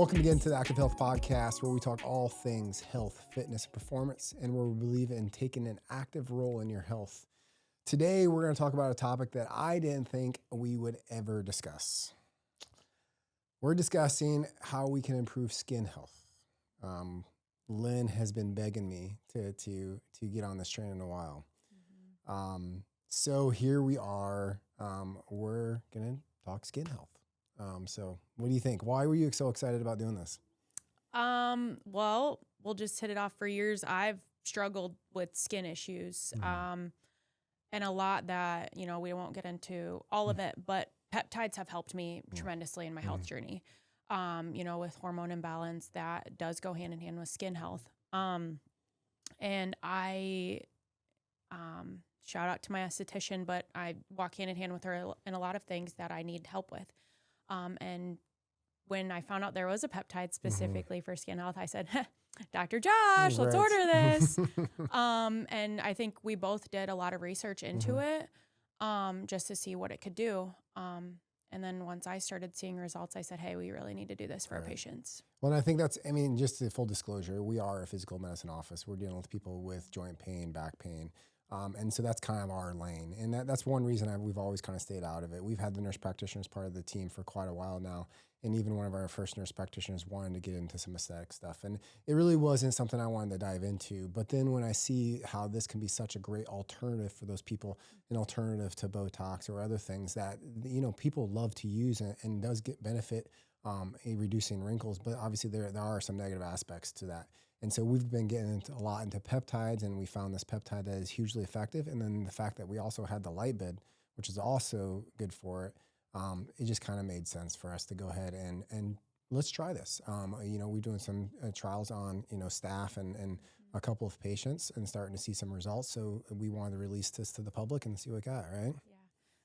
Welcome again to the Active Health Podcast, where we talk all things health, fitness, and performance, and where we believe in taking an active role in your health. Today, we're going to talk about a topic that I didn't think we would ever discuss. We're discussing how we can improve skin health. Lynn has been begging me to get on this train in a while. So here we are. We're going to talk skin health. So what do you think? Why were you so excited about doing this? Well, we'll just hit it off. For years, I've struggled with skin issues, and a lot that, we won't get into all of it, but peptides have helped me tremendously in my health journey. With hormone imbalance, that does go hand in hand with skin health. And I, shout out to my esthetician, but I walk hand in hand with her in a lot of things that I need help with. And when I found out there was a peptide specifically for skin health, I said, Dr. Josh, let's order this. And I think we both did a lot of research into it, just to see what it could do. And then once I started seeing results, I said, hey, we really need to do this for our patients. Well, and I think just a full disclosure, we are a physical medicine office. We're dealing with people with joint pain, back pain. And so that's kind of our lane. And that's one reason we've always kind of stayed out of it. We've had the nurse practitioners part of the team for quite a while now. And even one of our first nurse practitioners wanted to get into some aesthetic stuff. And it really wasn't something I wanted to dive into. But then when I see how this can be such a great alternative for those people, an alternative to Botox or other things that, people love to use and does get benefit in reducing wrinkles. But obviously there are some negative aspects to that. And so we've been getting a lot into peptides, and we found this peptide that is hugely effective. And then the fact that we also had the light bed, which is also good for it, it just kind of made sense for us to go ahead and let's try this. We're doing some trials on, staff and a couple of patients and starting to see some results. So we wanted to release this to the public and see what we got, right? Yeah.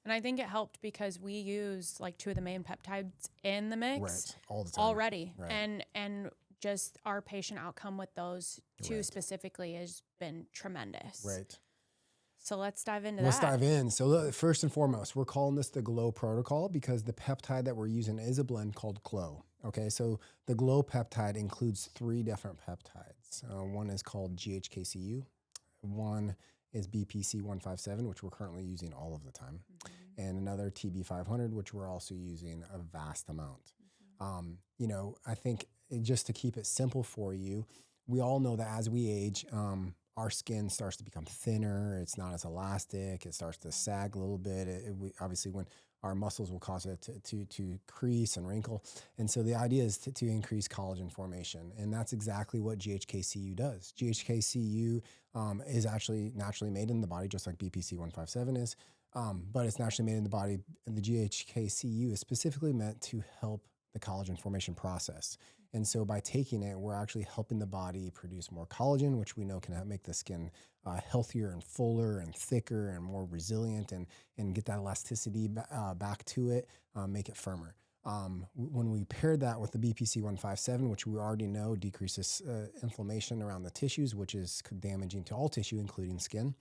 And I think it helped because we use like two of the main peptides in the mix all the time already. Right. And just our patient outcome with those two specifically has been tremendous. Right. So let's dive into Let's that. dive in. So first and foremost, we're calling this the GLOW protocol because the peptide that we're using is a blend called GLOW. Okay, so the GLOW peptide includes 3 different peptides. One is called GHKCU. One is BPC-157, which we're currently using all of the time. And another TB500, which we're also using a vast amount. I think just to keep it simple for you, we all know that as we age, our skin starts to become thinner. It's not as elastic. It starts to sag a little bit. Obviously, when our muscles will cause it to crease and wrinkle. And so the idea is to increase collagen formation. And that's exactly what GHKCU does. GHKCU is actually naturally made in the body, just like BPC-157 is. But it's naturally made in the body. And the GHKCU is specifically meant to help the collagen formation process. And so by taking it, we're actually helping the body produce more collagen, which we know can make the skin healthier and fuller and thicker and more resilient and get that elasticity back to it, make it firmer. When we paired that with the BPC-157, which we already know decreases inflammation around the tissues, which is damaging to all tissue, including skin,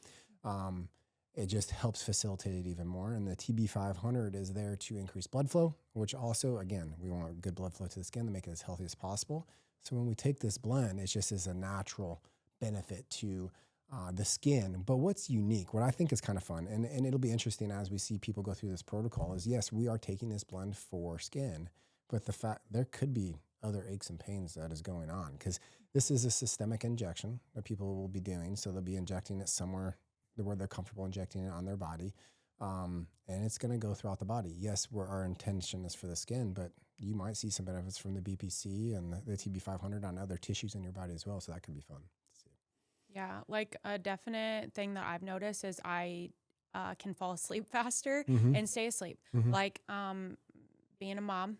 it just helps facilitate it even more. And the TB500 is there to increase blood flow, which also, again, we want good blood flow to the skin to make it as healthy as possible. So when we take this blend, it just is a natural benefit to the skin. But what's unique, what I think is kind of fun, and it'll be interesting as we see people go through this protocol, is yes, we are taking this blend for skin, but the fact there could be other aches and pains that is going on because this is a systemic injection that people will be doing. So they'll be injecting it somewhere where they're comfortable injecting it on their body. And it's going to go throughout the body. Yes, our intention is for the skin, but you might see some benefits from the BPC and the TB500 on other tissues in your body as well. So that could be fun to see. Yeah, like a definite thing that I've noticed is I can fall asleep faster and stay asleep. Like being a mom,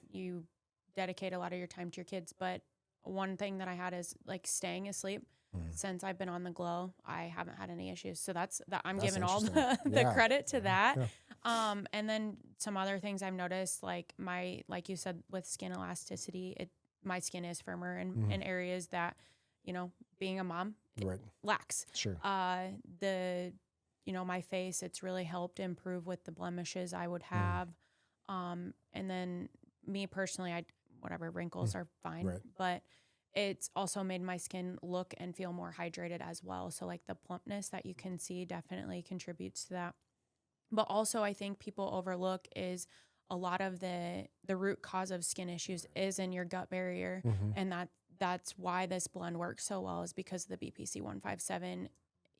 you dedicate a lot of your time to your kids. But one thing that I had is like staying asleep. Since I've been on the GLOW, I haven't had any issues. So that's I'm giving all the credit to that. Yeah. And then some other things I've noticed, like you said, with skin elasticity, my skin is firmer in areas that, being a mom lacks. Sure. My face, it's really helped improve with the blemishes I would have. And then me personally, whatever, wrinkles are fine. Right. But it's also made my skin look and feel more hydrated as well. So like the plumpness that you can see definitely contributes to that. But also I think people overlook is a lot of the root cause of skin issues is in your gut barrier. And that's why this blend works so well, is because of the BPC 157,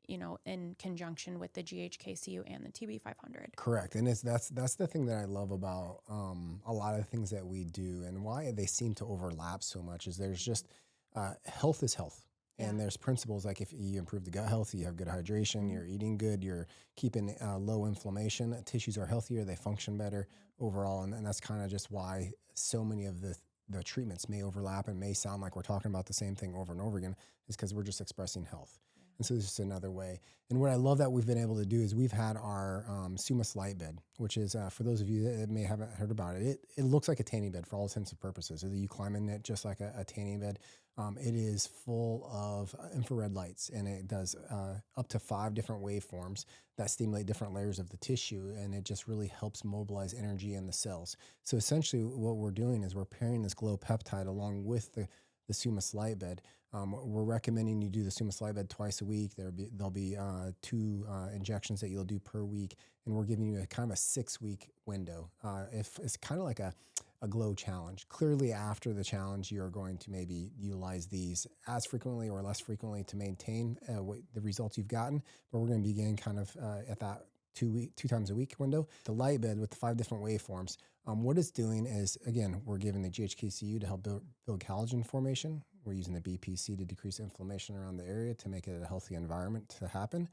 you know, in conjunction with the GHKCU and the TB500. Correct. And that's the thing that I love about a lot of the things that we do, and why they seem to overlap so much, is there's just health is health. And there's principles like if you improve the gut health, you have good hydration, you're eating good, you're keeping low inflammation, tissues are healthier, they function better overall. And that's kind of just why so many of the treatments may overlap and may sound like we're talking about the same thing over and over again, is because we're just expressing health. And so this is another way. And what I love that we've been able to do is we've had our Sumus light bed, which is, for those of you that may haven't heard about it, it looks like a tanning bed for all intents and purposes. You climb in it just like a tanning bed. It is full of infrared lights, and it does up to 5 different waveforms that stimulate different layers of the tissue, and it just really helps mobilize energy in the cells. So essentially what we're doing is we're pairing this glow peptide along with the Sumus light bed. We're recommending you do the Sumus light bed twice a week. There'll be 2 injections that you'll do per week, and we're giving you a kind of a 6-week window. If it's kind of like a glow challenge. Clearly, after the challenge, you're going to maybe utilize these as frequently or less frequently to maintain the results you've gotten. But we're going to begin kind of at that 2 times a week window. The light bed with the 5 different waveforms. What it's doing is, again, we're giving the GHKCU to help build collagen formation. We're using the BPC to decrease inflammation around the area to make it a healthy environment to happen.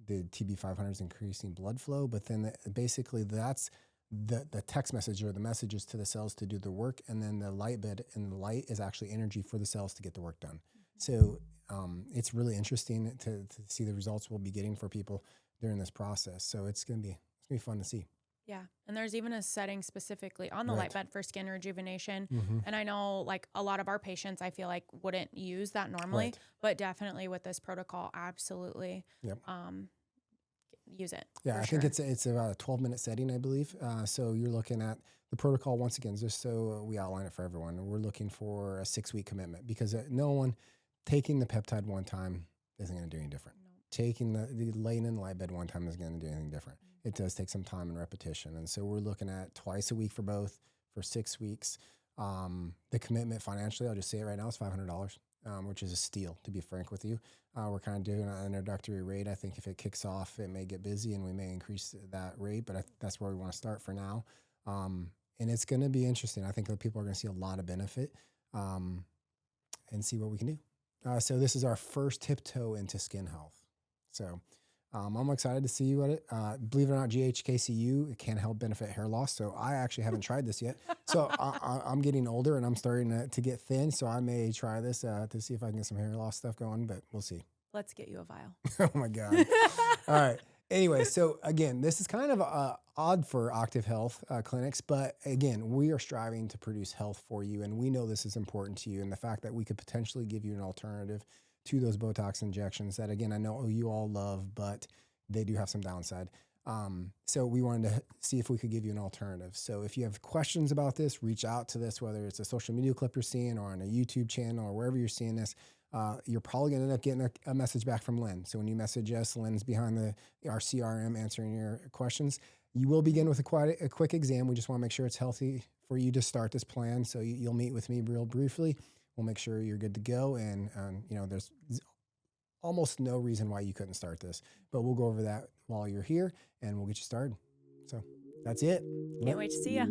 The TB500 is increasing blood flow, but then basically that's the text message or the messages to the cells to do the work, and then the light bed and the light is actually energy for the cells to get the work done. So it's really interesting to see the results we'll be getting for people during this process. So it's gonna be fun to see. Yeah. And there's even a setting specifically on the light bed for skin rejuvenation. And I know like a lot of our patients, I feel like wouldn't use that normally, but definitely with this protocol, absolutely. Use it. Yeah, I think it's about a 12-minute setting, I believe. So you're looking at the protocol once again, just so we outline it for everyone. We're looking for a 6-week commitment, because no one taking the peptide one time isn't going to do any different. No. Taking the laying in the light bed one time isn't going to do anything different. It does take some time and repetition, and so we're looking at twice a week for both for 6 weeks. The commitment financially, I'll just say it right now, is $500. Which is a steal, to be frank with you. We're kind of doing an introductory rate. I think if it kicks off, it may get busy and we may increase that rate, but that's where we want to start for now. And it's going to be interesting. I think that people are going to see a lot of benefit and see what we can do. So this is our first tiptoe into skin health. So I'm excited to see what it, believe it or not, GHKCU, it can help benefit hair loss. So I actually haven't tried this yet. So I'm getting older and I'm starting to get thin. So I may try this to see if I can get some hair loss stuff going, but we'll see. Let's get you a vial. Oh my God. All right. Anyway, so again, this is kind of odd for Octave Health clinics, but again, we are striving to produce health for you, and we know this is important to you, and the fact that we could potentially give you an alternative to those Botox injections that, again, I know you all love, but they do have some downside. So we wanted to see if we could give you an alternative. So if you have questions about this, reach out to this, whether it's a social media clip you're seeing or on a YouTube channel or wherever you're seeing this. You're probably going to end up getting a message back from Lynn. So when you message us, Lynn's behind our CRM answering your questions. You will begin with a quick exam. We just want to make sure it's healthy for you to start this plan. So you'll meet with me real briefly. We'll make sure you're good to go. And, there's almost no reason why you couldn't start this. But we'll go over that while you're here, and we'll get you started. So that's it. Can't wait to see ya.